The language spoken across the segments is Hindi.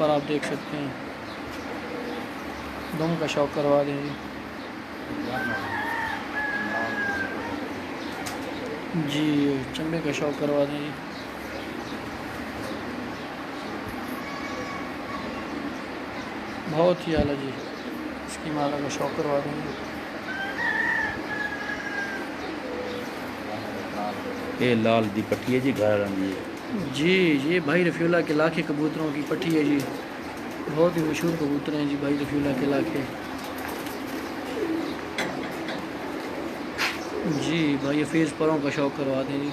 पर आप देख सकते हैं, दुम का शौक करवा दें जी, चंबे का शौक करवा दें जी। बहुत ही आला जी, इसकी माला का शौक करवा देंगे। ये लाल दी पट्टी है जी, घर रंगी है जी। ये भाई रफ़ीउल्लाह के लाखे कबूतरों की पट्टी है जी, बहुत ही मशहूर कबूतर हैं जी भाई रफ़ीउल्लाह के लाखे। जी भाई हफीज़ परों का शौक करवा दें जी।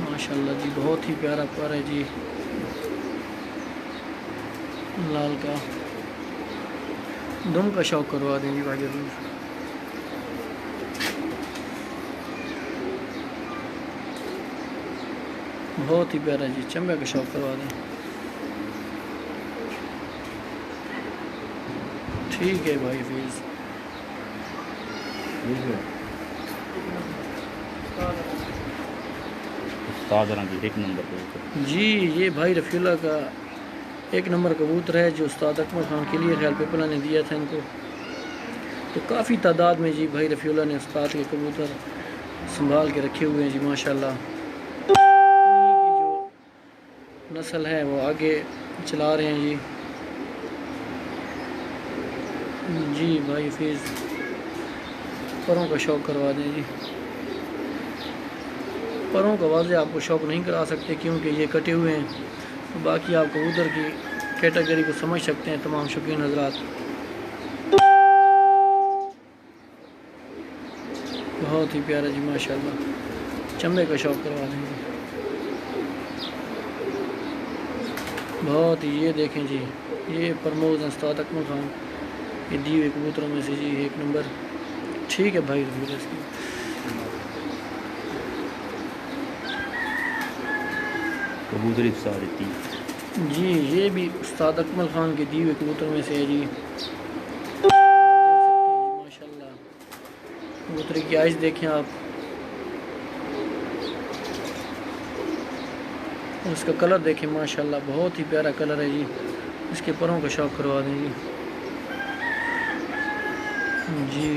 माशाल्लाह जी, बहुत ही प्यारा पर है जी लाल का। दुम का शौक करवा दें जी भाई हफीज़। बहुत ही प्यारा जी, चंबे का शौक करवा दें। ठीक है भाई हफीज़। उस्ताद रंगी एक नंबर कबूतर जी। ये भाई रफ़ीउल्लाह का एक नंबर कबूतर है जो उस्ताद अकमल खान के लिए ख्याल पेपला ने दिया था इनको। तो काफ़ी तादाद में जी भाई रफ़ीउल्लाह ने उस्ताद के कबूतर संभाल के रखे हुए हैं जी माशाल्लाह। इन्हीं की जो नस्ल है वो आगे चला रहे हैं जी। जी भाई हफीज़ परों का शौक करवा दें जी। परों का वाज़े आपको शौक नहीं करा सकते क्योंकि ये कटे हुए हैं, तो बाकी आप कबूतर की कैटेगरी को समझ सकते हैं तमाम शौकीन हजरात। बहुत ही प्यारा जी माशाल्लाह, चंबे का शौक करवा देंगे। बहुत ही, ये देखें जी, ये प्रमोद हैं उस्ताद अकमल खान ये दिए हुए कबूतरों में से जी एक नंबर। ठीक है भाई रफ़ीउल्लाह। कबूतरी सारी थी जी। ये भी उस्ताद अकमल खान के दिए हुए कबूतर में से है जी। माशाल्लाह कबूतर की आइज़ देखें आप, उसका कलर देखें माशाल्लाह, बहुत ही प्यारा कलर है जी। इसके परों का शौक करवा दें जी। जी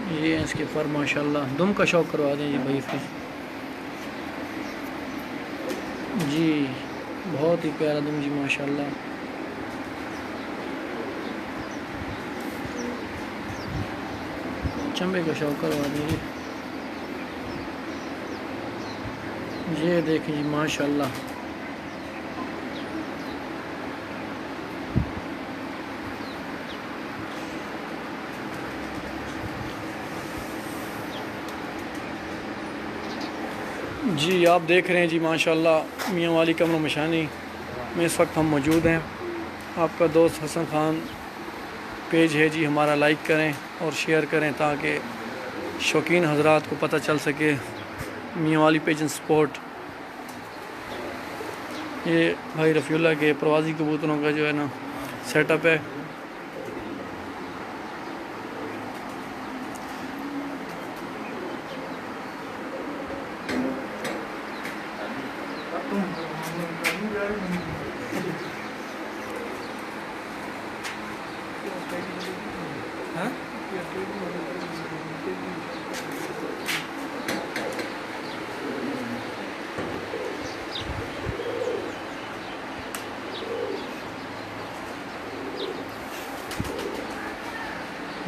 ये हैं इसके पर माशाल्लाह, दुम का शौक करवा दें जी भाई फिर। जी बहुत ही प्यारा दुम जी माशाल्लाह। चंबे का शौक करवा दें जी। ये देखें जी माशाल्लाह, जी आप देख रहे हैं जी माशाल्लाह मियाँ वाली कमर मशानी में इस वक्त हम मौजूद हैं। आपका दोस्त हसन खान पेज है जी, हमारा लाइक करें और शेयर करें ताकि शौकीन हजरात को पता चल सके मियाँ वाली पिजन स्पॉट। ये भाई रफ़ीउल्लाह के प्रवासी कबूतरों का जो है ना सेटअप है।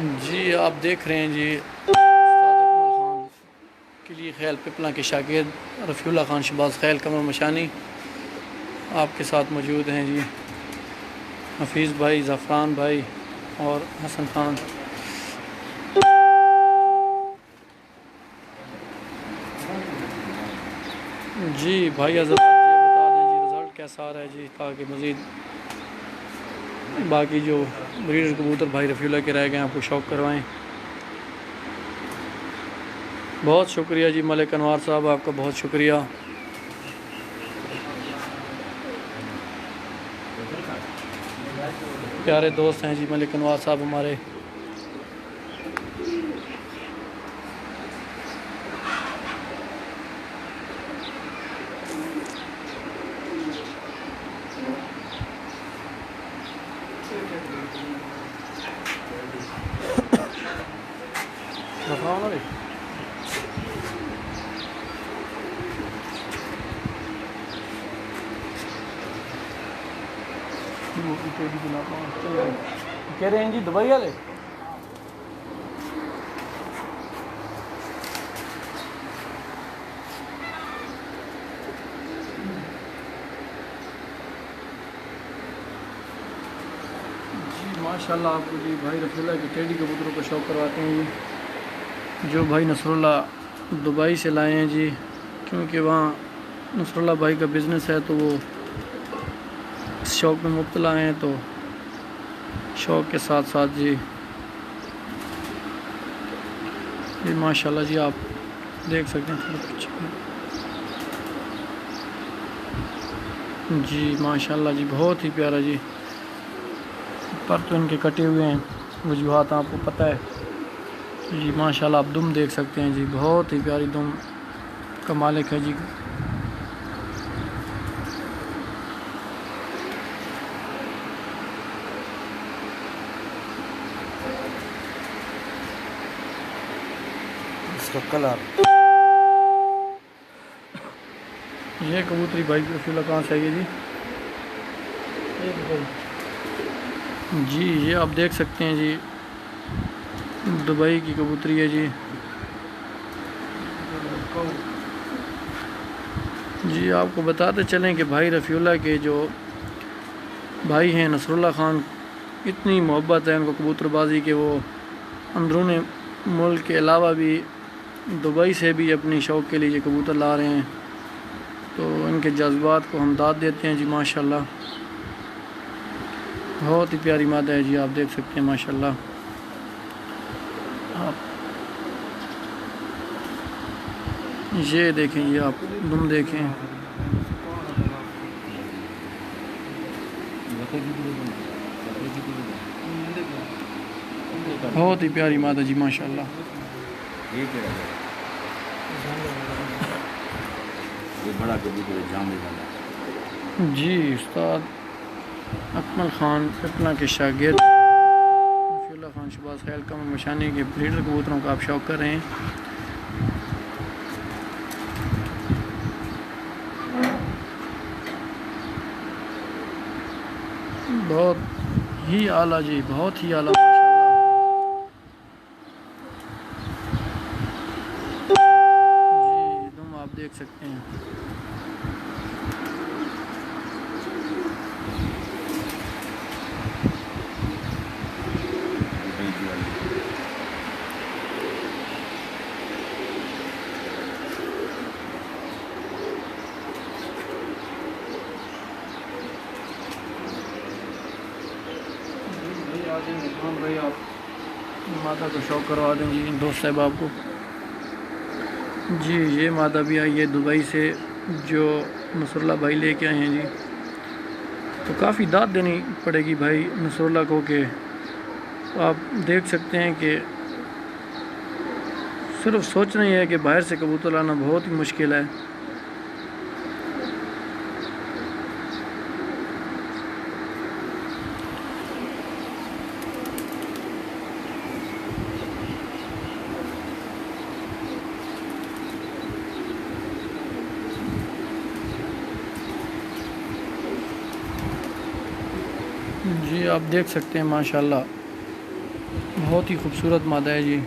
जी आप देख रहे हैं जी उस्ताद अकमल खान के लिए ख्याल पिपला के शागिर्द रफ़ीउल्लाह खान शहबाज खैल कमर मशानी आपके साथ मौजूद हैं जी। हफीज़ भाई, ज़फ़रान भाई और हसन खान। जी भाई हज़रात ये बता दें जी रिज़ल्ट कैसा आ रहा है जी, ताकि मज़ीद बाकी जो ब्रीडर कबूतर भाई रफ़ीउल्लाह के रह गए आपको शौक करवाएं। बहुत शुक्रिया जी मलिक अनवार साहब, आपका बहुत शुक्रिया। प्यारे दोस्त हैं जी मलिक अनवार साहब हमारे। कह रहे हैं जी दुबई वाले। माशाल्लाह आपको जी भाई रफीउल्लाह की टेडी कबूतरों का शौक़ करवाते हैं जी, जो भाई नसरुल्लाह दुबई से लाए हैं जी, क्योंकि वहाँ नसरुल्लाह भाई का बिज़नेस है तो वो इस शौक़ में मुब्तला हैं, तो शौक़ के साथ साथ जी ये माशाल्लाह जी आप देख सकते हैं जी, माशाल्लाह जी बहुत ही प्यारा जी। पर तो इनके कटे हुए हैं, वजूहात आपको पता है जी। माशाल्लाह आप दुम देख सकते हैं जी, बहुत ही प्यारी दुम का मालिक है जी। इसका कलर ये कबूतरी भाई रफीउल्लाह कहाँ से आई है जी? ये आप देख सकते हैं जी, दुबई की कबूतरी है जी। जी आपको बताते चलें कि भाई रफीउल्लाह के जो भाई हैं नसरुल्लाह ख़ान, इतनी मोहब्बत है उनको कबूतरबाजी के, वो अंदरून मुल्क के अलावा भी दुबई से भी अपनी शौक़ के लिए कबूतर ला रहे हैं, तो इनके जज्बात को हम दाद देते हैं जी। माशाल्लाह बहुत ही प्यारी मादा है जी, आप देख सकते हैं माशाल्लाह। आप ये देखें, ये आप दुम देखें, बहुत ही प्यारी मादा जी माशाल्लाह। ये बड़ा कबूतर है, जामने वाला जी। उस्ताद अकमल ख़ान पिपला के शागिर्द रफीउल्लाह ख़ान शहबाज ख़याल कमर मशानी के ब्रीडर कबूतरों का आप शौक़ कर रहे हैं। बहुत ही आला जी, बहुत ही आला माशाल्लाह जी। तुम आप देख सकते हैं भाई, आप मादा को शौक़ करवा दें जी दोस्त साहब आपको जी। ये मादा भी आई है दुबई से, जो नसरुल्लाह भाई लेके आए हैं जी। तो काफ़ी दाद देनी पड़ेगी भाई नसरुल्लाह को, कि आप देख सकते हैं कि सिर्फ सोचना ही है कि बाहर से कबूतर लाना बहुत ही मुश्किल है। जी आप देख सकते हैं माशाल्लाह बहुत ही खूबसूरत मादा है जी।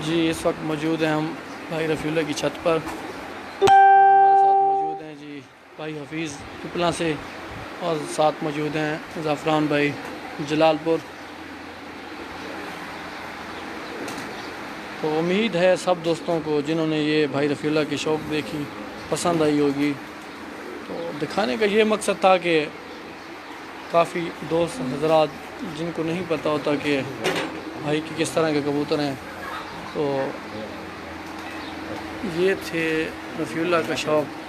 जी इस वक्त मौजूद हैं हम भाई रफीउल्लाह की छत पर, हमारे साथ मौजूद हैं जी भाई हफीज़ पिपला से, और साथ मौजूद हैं ज़ाफ़रान भाई जलालपुर। तो उम्मीद है सब दोस्तों को जिन्होंने ये भाई रफीउल्लाह की शौक़ देखी पसंद आई होगी। तो दिखाने का ये मकसद था कि काफ़ी दोस्त हजरात जिनको नहीं पता होता कि भाई कि किस तरह के कबूतर हैं। तो ये थे रफ़ीउल्लाह का शौक़